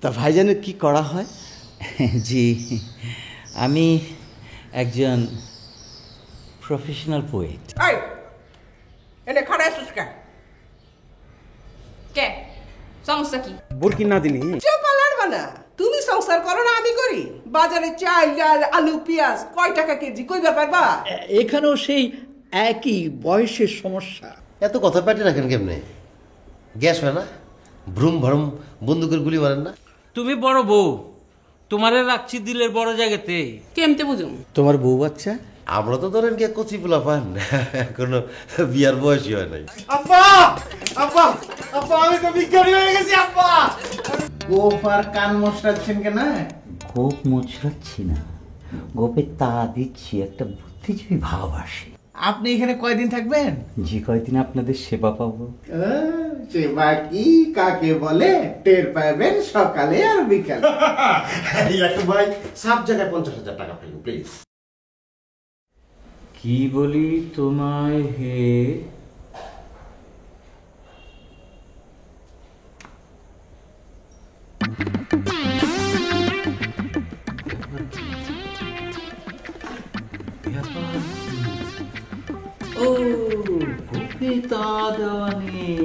তা ভাইজানের কি করা হয়? জি, আমি একজন প্রফেশনাল পোয়েট। এনে খাড়া আসুস কে সমস্যা কি? বোরকি না দিনি চপালার বানা, তুমি সংসার করো না আমি করি? বাজারে চাল ডাল আলু পেঁয়াজ কয় টাকা কেজি কইবার পারবা? এখানেও সেই একই বয়সের সমস্যা। এত কথা পেটে রাখেন কেমনে? গ্যাস হয় না? ভ্রুম ভ্রম বন্দুকের গুলি মারেন না? তুমি বড় বউ, তোমারে রাখছি দিলের বড় জায়গাতে। কেমতে বুঝুম? তোমার বউ বাচ্চা? আমরা তো ধরেন কে কচি পোলা পান, কোনো বিয়ার বয়সই হয় নাই। আব্বা আব্বা আব্বা আমি তো বিজ্ঞানী হয়ে গেছি আব্বা। গোপ আর কান মশরাচ্ছেন কেন? গোপ মোচড়াচ্ছি না, গোপে তা দিচ্ছি, একটা বুদ্ধিজীবী ভাব আসে। আপনি এখানে কয়দিন থাকবেন? যে কয়দিন আপনাদের সেবা পাবো। সেবা কি কাকে বলে টের পাবেন সকালে আর বিকালে। ভাই সব জায়গায় 50,000 টাকা পাইবেন প্লিজ। কি বলি তোমায় হে? ও গোপে তা দেওয়া নেই,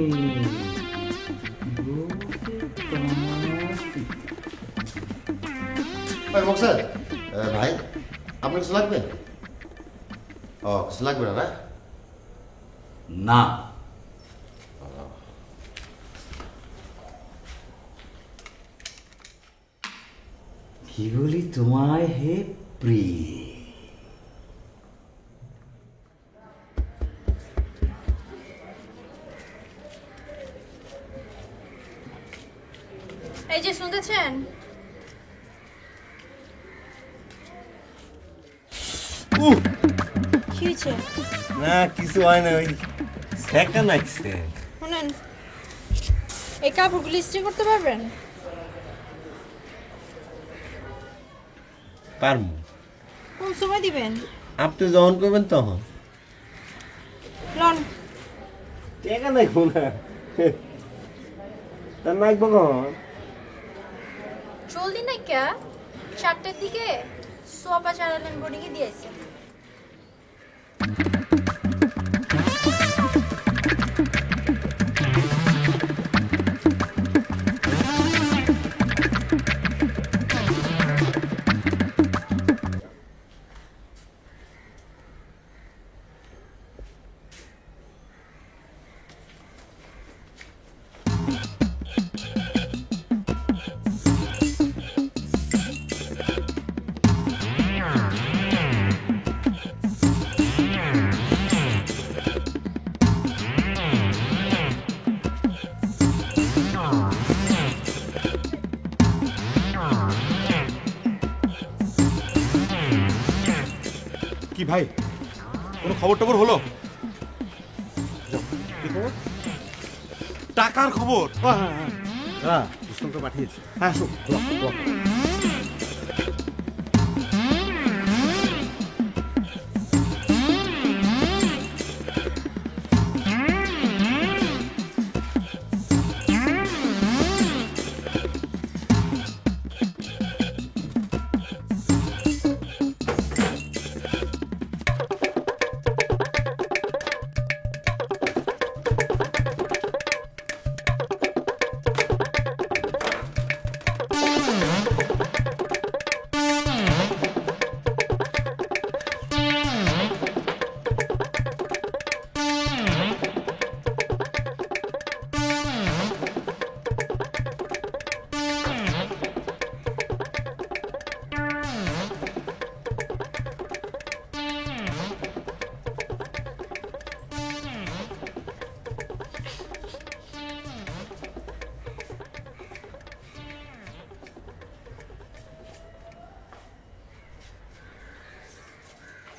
ভাই মকসদ, ভাই আপনার কিছু লাগবে? ও কিছু লাগবে না? না। কি বলি তোমায় হে প্রিয়? এই যে শুনতেছেন, কি হয়েছে? না কিছু হয় না, ওই সেকা নাইছে। শুনেন, এই কাপড়গুলো ইস্ত্রি করতে পারবেন? পারমু। কোন সময় দিবেন? আপনি যখন করবেন তখন। লন। টাকা নাই না, তা নাইব কখন? জলদি নাই কে? 4টার দিকে সোয়াপা চালালেন বোর্ডিংয়ে দিয়েছে। কি ভাই, কোনো খবর টবর হলো? টাকার খবর? হ্যাঁ রুস্তমকে পাঠিয়েছি। হ্যাঁ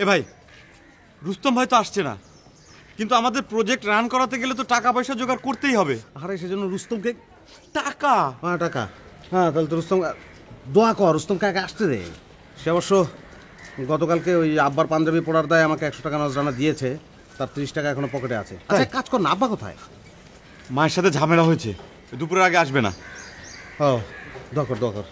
এ ভাই, রুস্তম ভাই তো আসছে না, কিন্তু আমাদের প্রজেক্ট রান করাতে গেলে তো টাকা পয়সা জোগাড় করতেই হবে। আরে সেজন্য রুস্তমকে টাকা? হ্যাঁ টাকা। হ্যাঁ তাহলে তো রুস্তম দোয়া কর, রুস্তমকে আগে আসতে দে। সে অবশ্য গতকালকে ওই আব্বার পাঞ্জাবি পড়ার দায় আমাকে 100 টাকা নজরানা দিয়েছে, তার 30 টাকা এখনো পকেটে আছে। আচ্ছা কাজ কর না, আব্বা কোথায়? মায়ের সাথে ঝামেলা হয়েছে, দুপুরের আগে আসবে না। ও দরকার দরকার।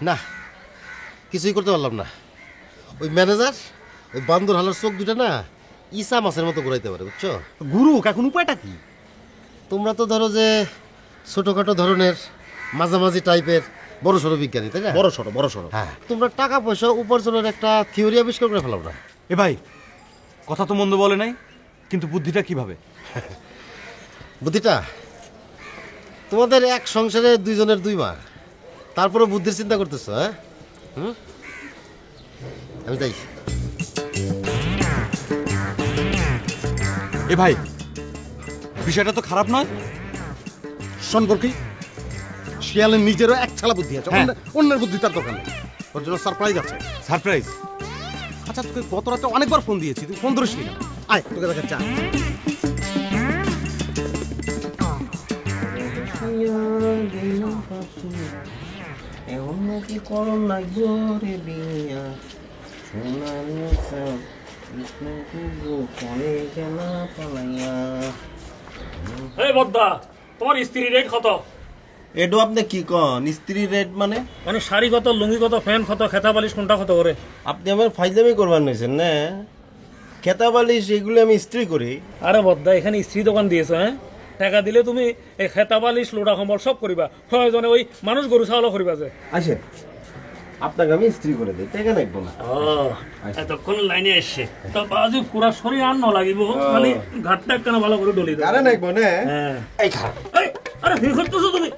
না, কিছুই করতে পারলাম না। ওই ম্যানেজার ওই বান্দর হালার চোখ দুটা না ইসা মাছের মতো ঘুরাইতে পারে, বুঝছো? গুরু এখন উপায়টা কি? তোমরা তো ধরো যে ছোটখাটো ধরনের মাঝামাঝি টাইপের বড় সড়ো বিজ্ঞানী, তাই না? বড় সড়ো বড় সড়ো। হ্যাঁ, তোমরা টাকা পয়সা উপার্জনের একটা থিওরি আবিষ্কার করে ফেলাও না? এ ভাই, কথা তো মন্দ বলে নাই, কিন্তু বুদ্ধিটা কিভাবে? বুদ্ধিটা তোমাদের এক সংসারে দুইজনের দুই মা, তারপরে বুদ্ধির চিন্তা করতেছো? হ্যাঁ, আমি যাই। এ ভাই, বিষয়টা তো খারাপ নয়। সম্পর্কে শিয়ালের নিজেরও এক ছালা বুদ্ধি আছে, হ্যাঁ। অন্যের বুদ্ধি তার দরকার নেই। ওর জন্য সারপ্রাইজ আছে। সারপ্রাইজ? আচ্ছা, তোকে গত রাতে অনেকবার ফোন দিয়েছি, তুই ফোন ধরিস নি কেন? আয় তোকে দেখা চা। এই বদ্দা, তোমার স্ত্রী রেট কত? এডো আপনি কি কন স্ত্রী রেট মানে? মানে শাড়ি কত, লুঙ্গি কত, ফ্যান কত, খেতা বালিশ কোনটা কত করে? আপনি আমার ফাইজলামি করবার নিয়েছেন না? খেতা বালিশ এগুলো আমি ইস্ত্রি করি। আরে বদ্দা, এখানে স্ত্রী দোকান দিয়েছো? হ্যাঁ, টাকা দিলে তুমি এই খেতা বালিশ লোটা কম্বল সব করিবা, প্রয়োজনে ওই মানুষ গরু ছাগলও করিবা যে। আসেন, আপনাকে আমি ইস্ত্রি করে দিই, টাকা লাগবো না। এতক্ষণ লাইনে এসছে তো বাজু পুরা শরীর আর ন লাগিব, খালি ঘাটটা একখানা ভালো করে ডলি দাও। আরে লাগবো না? হ্যাঁ। এই খারাপ। আরে কি করতেছো তুমি?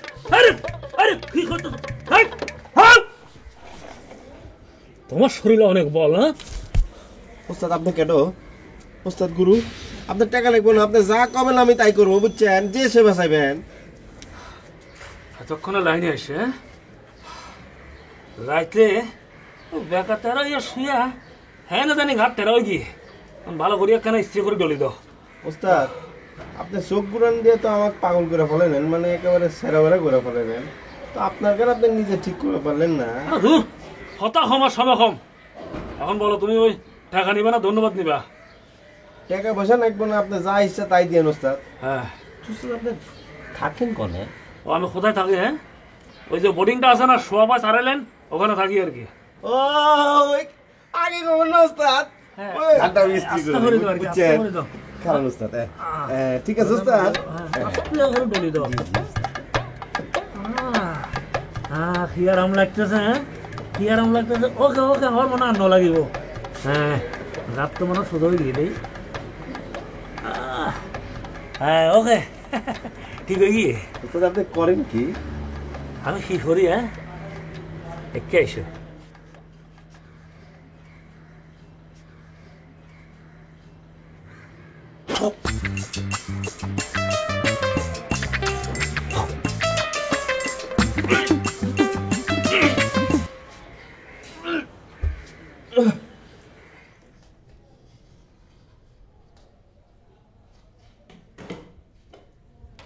আরে কি করতেছো? তোমার শরীরে অনেক বল। হ্যাঁ ওস্তাদ, আপনি কেটো? ওস্তাদ গুরু, আপনার টাকা লাগবো না, আপনি যা কবেন আমি তাই করবো, বুঝছেন? যে সেবা চাইবেন। এতক্ষণে লাইনে এসে রাইতে বেকা তেরা ইয়া শুয়া হ্যাঁ না জানি ঘাট তেরা ওই গিয়ে ভালো করিয়া কেন স্ত্রী করে ডলি দাও। ওস্তাদ, আপনি চোখ গুড়ান দিয়ে তো আমাকে পাগল করে ফেলেন, মানে একেবারে সেরা করে ফেলেন। তো আপনার কেন আপনি নিজে ঠিক করে পারলেন না? হতাশ আমার সময় কম। এখন বলো, তুমি ওই টাকা নিবা না ধন্যবাদ নিবা? টাকা পয়সা লাগবো না, আপনি যা ইচ্ছা তাই দিয়ে ওস্তাদ। হ্যাঁ, আপনি থাকেন কনে? ও আমি কোথায় থাকি? হ্যাঁ, ওই যে বোর্ডিংটা আছে না, শোয়া পায় সারাইলেন, ওখানে থাকি আর কি। ও আগে খবর না ওস্তাদ? খারাপ ওস্তাদ। ঠিক আছে ওস্তাদ, কি আরাম লাগতেছে। হ্যাঁ, কি আরাম লাগতেছে। ওকে ওকে, আমার মনে আর ন লাগিব। হ্যাঁ, রাত তো মনে শুধু দিয়ে দেই। হ্যাঁ ওকে, ঠিক হয়ে গিয়ে। ওস্তাদ আপনি করেন কি? আমি কি করি? হ্যাঁ, একে এসো।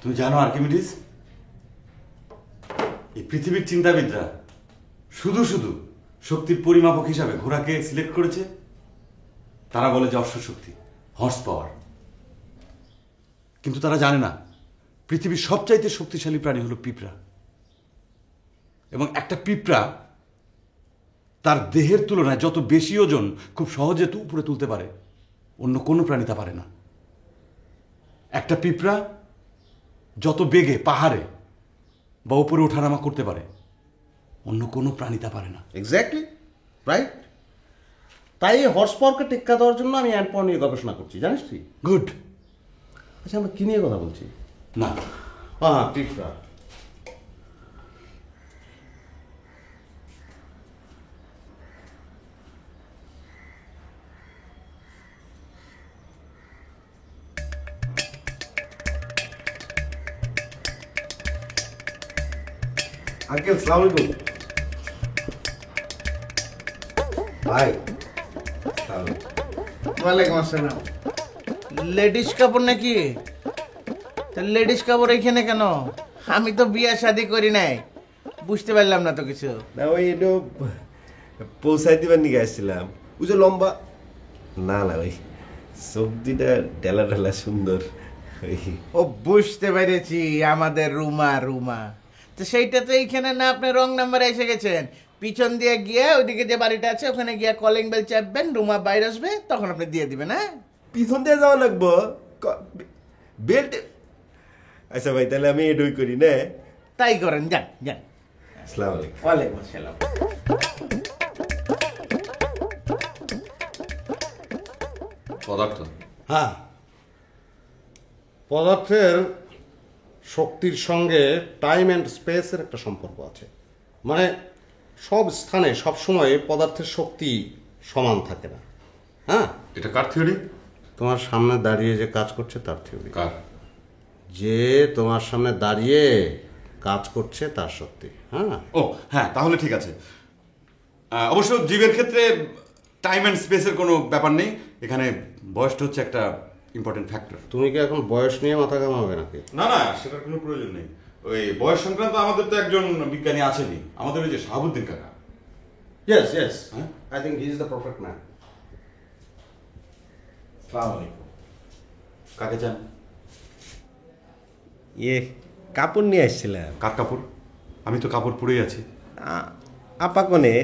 তুমি জানো আর্কিমিডিস, এই পৃথিবীর চিন্তাবিদরা শুধু শুধু শক্তির পরিমাপক হিসাবে ঘোড়াকে সিলেক্ট করেছে। তারা বলে যে অশ্বশক্তি, হর্স পাওয়ার। কিন্তু তারা জানে না পৃথিবীর সবচাইতে শক্তিশালী প্রাণী হলো পিঁপড়া। এবং একটা পিঁপড়া তার দেহের তুলনায় যত বেশি ওজন খুব সহজে উপরে তুলতে পারে, অন্য কোনো প্রাণী তা পারে না। একটা পিঁপড়া যত বেগে পাহাড়ে বা উপরে ওঠানামা করতে পারে, অন্য কোনো প্রাণী তা পারে না। Exactly right. তাই হর্স পাওয়ারকে টেক্কা দেওয়ার জন্য আমি হ্যান্ড পাওয়ার নিয়ে গবেষণা করছি, জানিস তুই? গুড। আচ্ছা, আমরা কি নিয়ে কথা বলছি? না, হ্যাঁ, পিঁপড়া। আঙ্কেল সালাম আলাইকুম। ভাই ওয়ালাইকুম আসসালাম। লেডিস কাপড় নাকি? লেডিস কাপড় এখানে কেন? আমি তো বিয়ে শাদি করি নাই, বুঝতে পারলাম না তো কিছু। না, ওই একটু পৌঁছাই দিবার নিয়ে আসছিলাম। ওই যে লম্বা, না না ওই চোখ দুটা ঢেলা ঢেলা সুন্দর। ও বুঝতে পেরেছি, আমাদের রুমা রুমা। তো সেইটা তো এইখানে না, আপনি রং নাম্বারে এসে গেছেন। পিছন দিয়ে গিয়ে ওইদিকে যে বাড়িটা আছে ওখানে গিয়ে কলিং বেল চাপবেন, রুমা বাইরে আসবে, তখন আপনি দিয়ে দিবেন। হ্যাঁ, পিছন দিয়ে যাওয়া লাগবো বেল্ট? আচ্ছা ভাই, তাহলে আমি এডই করি না? তাই করেন, যান যান। আসসালামু আলাইকুম। ওয়ালাইকুম আসসালাম। পদার্থ, হ্যাঁ, পদার্থের শক্তির সঙ্গে টাইম অ্যান্ড স্পেসের একটা সম্পর্ক আছে। মানে সব স্থানে সব সময় পদার্থের শক্তি সমান থাকে না। হ্যাঁ, এটা কার থিওরি? তোমার সামনে দাঁড়িয়ে যে কাজ করছে তার থিওরি। কার? যে তোমার সামনে দাঁড়িয়ে কাজ করছে তার শক্তি। হ্যাঁ, ও হ্যাঁ, তাহলে ঠিক আছে। অবশ্য জীবের ক্ষেত্রে টাইম অ্যান্ড স্পেসের কোনো ব্যাপার নেই, এখানে বয়সটা হচ্ছে একটা ইম্পর্টেন্ট ফ্যাক্টর। তুমি কি এখন বয়স নিয়ে মাথা ঘামাবে নাকি? না না, সেটার কোনো প্রয়োজন নেই। ওই বয়স সংক্রান্ত আমাদের তো একজন বিজ্ঞানী আছেনই, আমাদের ওই যে শাহাবুদ্দিন কাকা। Yes yes, I think he is the perfect man. আসসালামু আলাইকুম। কাকে চান? কাপড় নিয়ে আসছিলাম। কার কাপড়? আমি তো কাপড় পরেই আছি। আপা কোনে?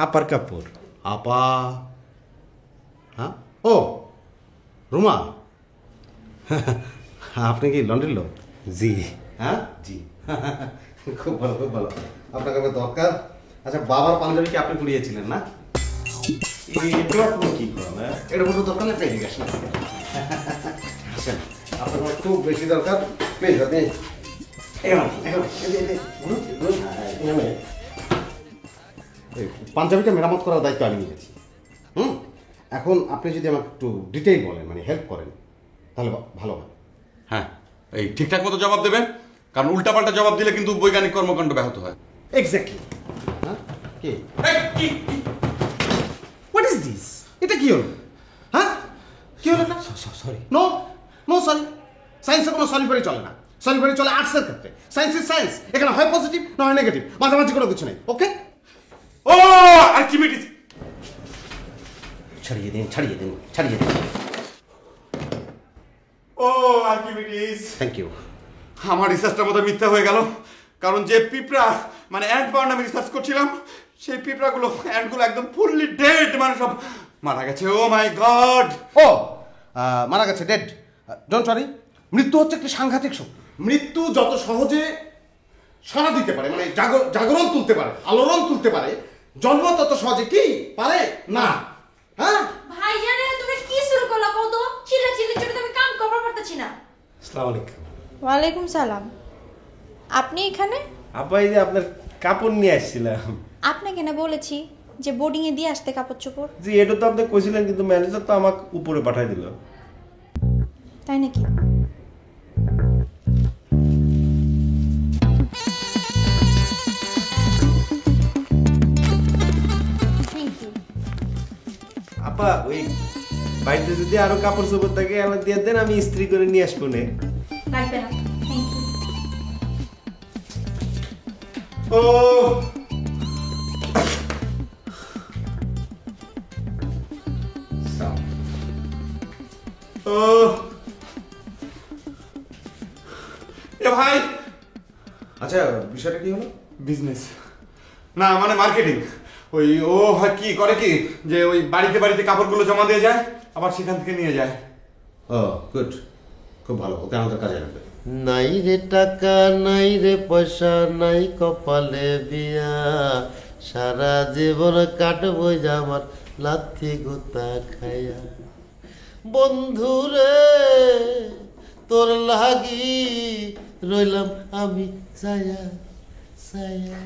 আপার কাপড়। আপা? হ্যাঁ, ও রুমা, আপনি কি লন্ড্রির লোক? জি। হ্যাঁ জি, খুব ভালো খুব ভালো। আপনাকে আমার দরকার। আচ্ছা, বাবার পাঞ্জাবি কি আপনি পুড়িয়েছিলেন না? কি করেন? এটা পুরো দোকানে পেয়ে গেছেন। আসেন, আপনার আমার খুব বেশি দরকার। প্লিজ আপনি পাঞ্জাবিটা মেরামত করার দায়িত্ব আমি নিয়েছি। এখন আপনি যদি আমাকে একটু ডিটেইল বলেন, মানে হেল্প করেন, তাহলে ভালো হয়। হ্যাঁ, এই ঠিকঠাক মতো জবাব দেবেন, কারণ উল্টাপাল্টা জবাব দিলে কিন্তু বৈজ্ঞানিক কর্মকাণ্ড ব্যাহত হয়। এক্স্যাক্টলি। হ্যাঁ, কি হোয়াট ইজ দিস? এটা কি হলো? হ্যাঁ, কি হলো? সরি। নো নো সরি, সায়েন্সে কোনো সরি ফরি চলে না। সরি ফরি চলে আর্টসের ক্ষেত্রে। সায়েন্স ইজ সায়েন্স, এখানে হয় পজিটিভ না হয় নেগেটিভ, মাঝামাঝি কোনো কিছু নেই। ওকে? ও আর্কিমিডিস, ছাড়িয়ে দিন ছাড়িয়ে দিন ছাড়িয়ে দিন। ও আর্কিমিডিস, থ্যাংক ইউ। আমার রিসার্চটা মতো মিথ্যা হয়ে গেল, কারণ যে পিঁপড়া মানে অ্যান্ট পাওয়ার আমি রিসার্চ করছিলাম, সেই পিঁপড়াগুলো অ্যান্টগুলো একদম ফুললি ডেড, মানে সব মারা গেছে। ও মাই গড! ও মারা গেছে, ডেড। ডোন্ট ওয়ারি, মৃত্যু হচ্ছে একটি সাংঘাতিক শক্তি। মৃত্যু যত সহজে সাড়া দিতে পারে, মানে জাগরণ তুলতে পারে, আলোড়ন তুলতে পারে, জন্ম তত সহজে কি পারে না। হ্যাঁ, ভাইজান তুমি কি শুরু করলা কত? চিল্লাচিল্লির জন্য আমি কাম করতে পারতেছি না। আসসালামু আলাইকুম। ওয়ালাইকুম সালাম। আপনি এখানে? আপা, এই যে আপনার কাপড় নিয়ে আসছিলাম। আপনাকে না বলেছি যে বোর্ডিং এ দিয়ে আসতে কাপড় চোপড়? জি, এটা তো আপনি কইছিলেন, কিন্তু ম্যানেজার তো আমাকে উপরে পাঠাই দিল। তাই নাকি? আপা, ওই বাড়িতে যদি আরো কাপড় চোপড় থাকে আমার দিয়ে দেন, আমি ইস্ত্রি করে নিয়ে আসবো নে। লাগবে না, থ্যাংক ইউ। ও ও এ ভাই, আচ্ছা, বিষয়টা কি হলো? বিজনেস না, মানে মার্কেটিং। ওই ও হয় কি করে কি, যে ওই বাড়িতে বাড়িতে কাপড়গুলো জমা দিয়ে যায়, আবার সেখান থেকে নিয়ে যায়। ও গুড, খুব ভালো, ওকে আমাদের কাজে লাগবে। নাই রে টাকা, নাই রে পয়সা, নাই কপালে বিয়া, সারা জীবন কাটবো আমার লাথি গোতা খায়া। বন্ধু রে তোর লাগি রইলাম আমি ছায়া ছায়া।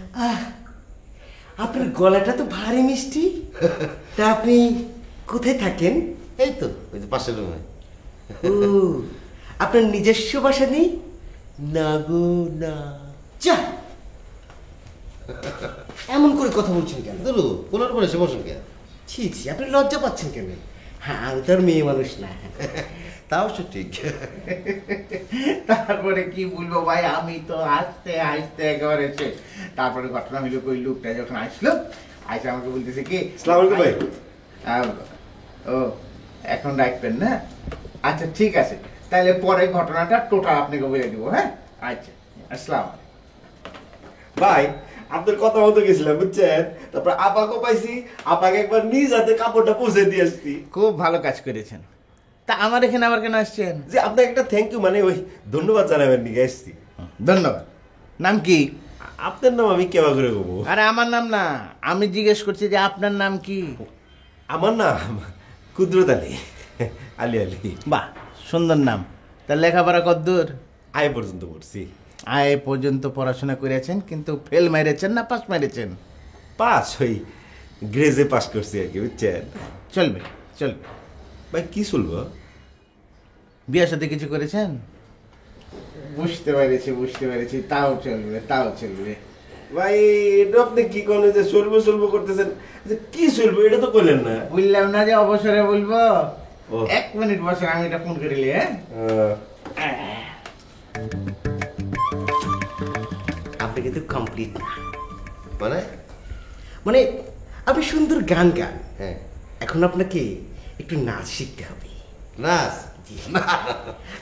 আপনার গলাটা তো ভারী মিষ্টি। তা আপনি কোথায় থাকেন? এই তো ওই যে পাশের রুমে। ও, আপনার নিজস্ব বাসা নেই? না গো না। যা, এমন করে কথা বলছেন কেন? ধরু কোনার পরে সে বসেন কে? ছি ছি, আপনি লজ্জা পাচ্ছেন কেন? হ্যাঁ, আমি তো আর মেয়ে মানুষ না। তা অবশ্য ঠিক। তারপরে কি বলবো ভাই, আমি তো হাসতে হাসতে একেবারে শেষ। তারপরে ঘটনা হইলো, ওই লোকটা যখন আসলো, আইসা আমাকে বলতেছে কি, আসসালামু আলাইকুম ভাই। ও এখন রাখবেন না? আচ্ছা ঠিক আছে, তাহলে পরে ঘটনাটা টোটাল আপনাকে বলে দিব। হ্যাঁ আচ্ছা, আসসালাম। ভাই আপনার কথা মতো গেছিলাম বুঝছেন, তারপর আপাকে পাইছি, আপাকে একবার নিজ হাতে কাপড়টা পৌঁছে দিয়ে আসছি। খুব ভালো কাজ করেছেন। তা আমার এখানে আবার কেন আসছেন? যে আপনাকে একটা থ্যাংক ইউ মানে ওই ধন্যবাদ জানাবেন নিয়ে আসছি। ধন্যবাদ। নাম কি? আপনার নাম আমি কেবা করে বলবো? আরে আমার নাম না, আমি জিজ্ঞেস করছি যে আপনার নাম কি? আমার নাম কুদরত আলী, আলী আলী। বাহ, সুন্দর নাম। তা লেখাপড়া কতদূর? আয় পর্যন্ত পড়ছি। আয় পর্যন্ত পড়াশোনা করেছেন, কিন্তু ফেল মেরেছেন না পাস মেরেছেন? পাস ওই গ্রেজে পাস করছি আর কি বুঝছেন। চলবে চলবে। ভাই কি চলবো? বিয়ের সাথে কিছু করেছেন? বুঝতে পেরেছি, তাও চলবে তাও চলবে। ভাই এটা আপনি কি করেন যে চলবো চলবো করতেছেন, যে কি চলবো এটা তো করলেন না। বললাম না যে অবসরে বলবো। ও। 1 মিনিট বসে, আমি এটা ফোন করিলি। হ্যাঁ আপনি কিন্তু কমপ্লিট না, মানে মানে আপনি সুন্দর গান গান, হ্যাঁ এখন আপনাকে একটু নাচ শিখতে হবে। নাচ?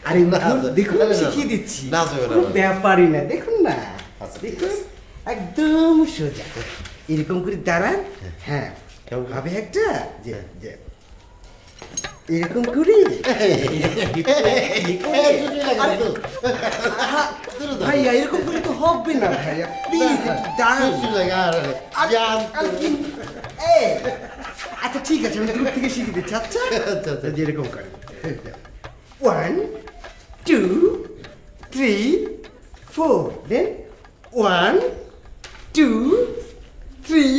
আরে দেখুন না, না, না। শিখিয়ে দিচ্ছি, নাচ হবে না, কোনো নাচ। ব্যাপারই না। দেখুন না, আচ্ছা, ঠিক দেখুন আছে। একদম সোজা এরকম করে দাঁড়ান। হ্যাঁ হবে একটা যে যে এরকম করে ভাইয়া, এরকম করে তো হবে না ভাইয়া, প্লিজ দাঁড়ান। আচ্ছা ঠিক আছে, আমি দূর থেকে শিখে দিচ্ছি। আচ্ছা যেরকম করে 1 2 3 4 দেন 1 2 3।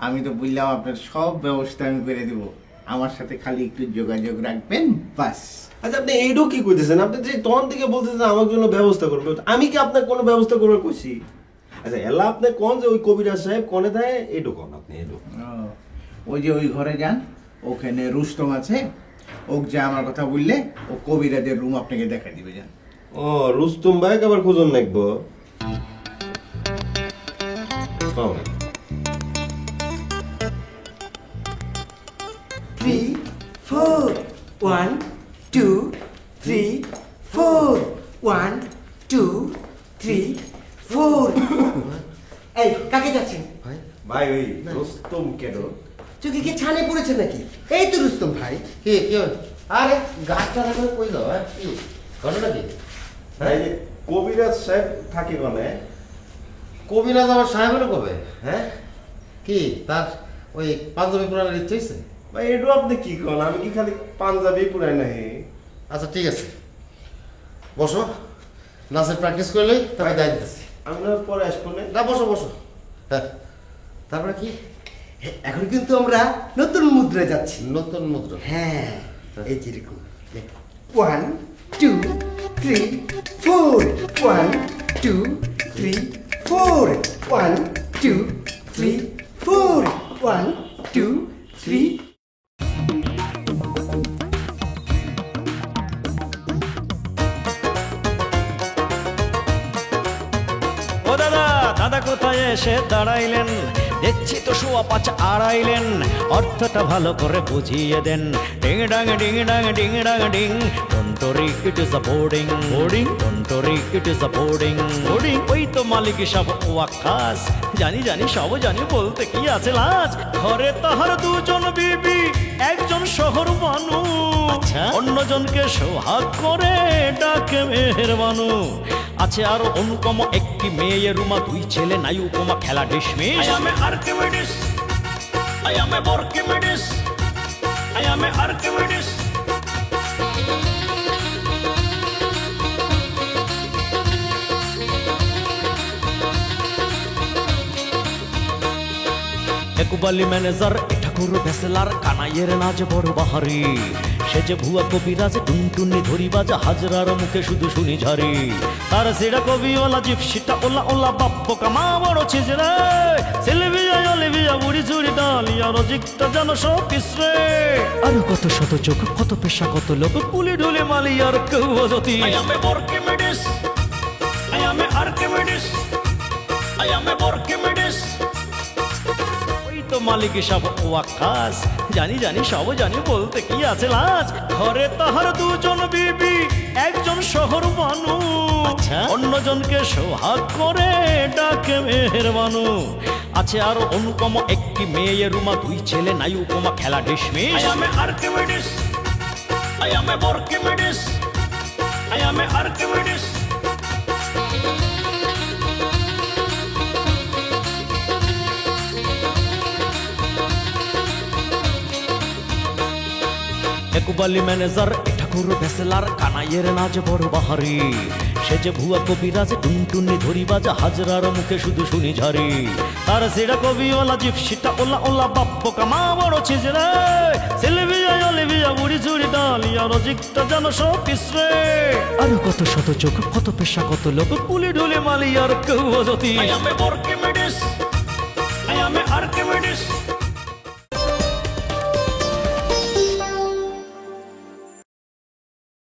আমি তো বললাম আপনার সব ব্যবস্থা আমি করে দিব, আমার সাথে খালি একটু যোগাযোগ রাখবেন বাস। আচ্ছা আপনি এইটাও কি করতেছেন? আপনি যে তখন থেকে বলতেছেন আমার জন্য ব্যবস্থা করবে, আমি কি আপনার কোনো ব্যবস্থা করবার কইছি? আচ্ছা এলা আপনি কোন যে ওই কবিরাজ সাহেব কোনে দেয় এডো কোন আপনি এডো? ওই যে ওই ঘরে যান, ওখানে রুস্তম আছে, ওক যে আমার কথা বললে ও কবিরাজের রুম আপনাকে দেখা দিবে। যান। ও রুস্তম ভাই আবার খোঁজন নাকবো। 3 4 1 2 3 4 1 2 3 4। এই কাকে যাচ্ছেন? ভাই ওই রুস্তম কেন? চোখে কি ছানে পড়েছে নাকি? এই তো রুস্তম ভাই। কি কি আরে গাছটা রাখবে কই দাও? কি ঘটনা কি? এই যে কবিরাজ সাহেব থাকে কোনে? কবিরাজ আমার সাহেব হলো কবে? হ্যাঁ কি তার ওই পাঞ্জাবি পুরানোর ইচ্ছে হয়েছে? ভাই এডো আপনি কি করেন? আমি কি খালি পাঞ্জাবি পুরাই নাই? আচ্ছা ঠিক আছে, বসো, নাচের প্র্যাকটিস করলেই তবে দায় দিতেছি। আমি না পরে আসবো না। না বসো বসো। হ্যাঁ তারপরে কি? এখন কিন্তু আমরা নতুন মুদ্রায় যাচ্ছি। নতুন মুদ্রা? হ্যাঁ এই যেরকম 1 2 3 4 1 2 3 4 1 2 3 4 1 2 3। ও দাদা, দাদা কোথায় এসে দাঁড়াইলেন? দেখছি তো 5.25 আড়াইলেন, অর্থটা ভালো করে বুঝিয়ে দেন। ডিং ডাং ডিং ডাং ডিং ডাং ডিং, টন্টরি it is a boarding boarding, টন্টরি it is a boarding boarding. ওই তো মালিক সব ওয়াক্কাস, জানি জানি সব জানি, বলতে কি আছে লাজ। ঘরে তাহার 2 জন বিবি, একজন শহর বানু, অন্যজনকে সোহাগ করে ডাকে মেহেরবানু। আছে আরো অনুপম একটি মেয়ে রুমা, 2 ছেলে নাই উপমা, খেলা dismiss. I am Archimedes, I am Archimedes, I am Archimedes। একবালি ম্যানেজার, ঠাকুর ভেসেলার, কানাইয়ের নাচ বড় বাহারি। সে যে ভুয়া কবিরাজ, টুনটুনি ধরি বাজা, হাজরার মুখে শুধু শুনি ঝারি। তার সেটা কবিওয়ালা, জিপসিটা ওলা ওলা, বাপ্প কামা বড় ছিজরে। সিলভিয়া অলিভিয়া, বুড়ি চুড়ি ডালিয়া, রজিকটা যেন সব কিসরে। আরো কত শত চোখ, কত পেশা, কত লোক, পুলি ঢুলি মালিয়ার কেউ অযতি। I am Archimedes, I am Archimedes, I am Archimedes। তো মালিক সব ওয়াক্কাস। জানি জানি সব জানি, বলতে কি আছে লাজ। ঘরে তাহার দুজন বিবি, একজন শহর বানু, অন্যজনকে সোহাগ করে ডাকে মেহেরবানু। আছে আর অনুপম একটি মেয়ে রুমা, দুই ছেলে নাই উপমা, খেলা dismiss. I am Archimedes, I am Archimedes, I am Archimedes. একুবালি ম্যানেজার, ঠাকুর ভেসেলার, কানাইয়ের নাচ বড় বাহারি। সে যে ভুয়া কবিরাজ, টুনটুনি ধরিবাজ, হাজরার মুখে শুধু শুনি ঝারি। তার সেটা কবিওয়ালা, জিপসিটা ওলা ওলা, বাপ্প কামা বড় ছিজরে। সিলভিয়া অলিভিয়া, বুড়ি চুড়ি ডালিয়া, রজিকটা যেন সব পিছরে। আরো কত শত চোখ, কত পেশা, কত লোক, পুলি ঢুলি মালি আর কেউ অযতি। I am Archimedes, I am Archimedes.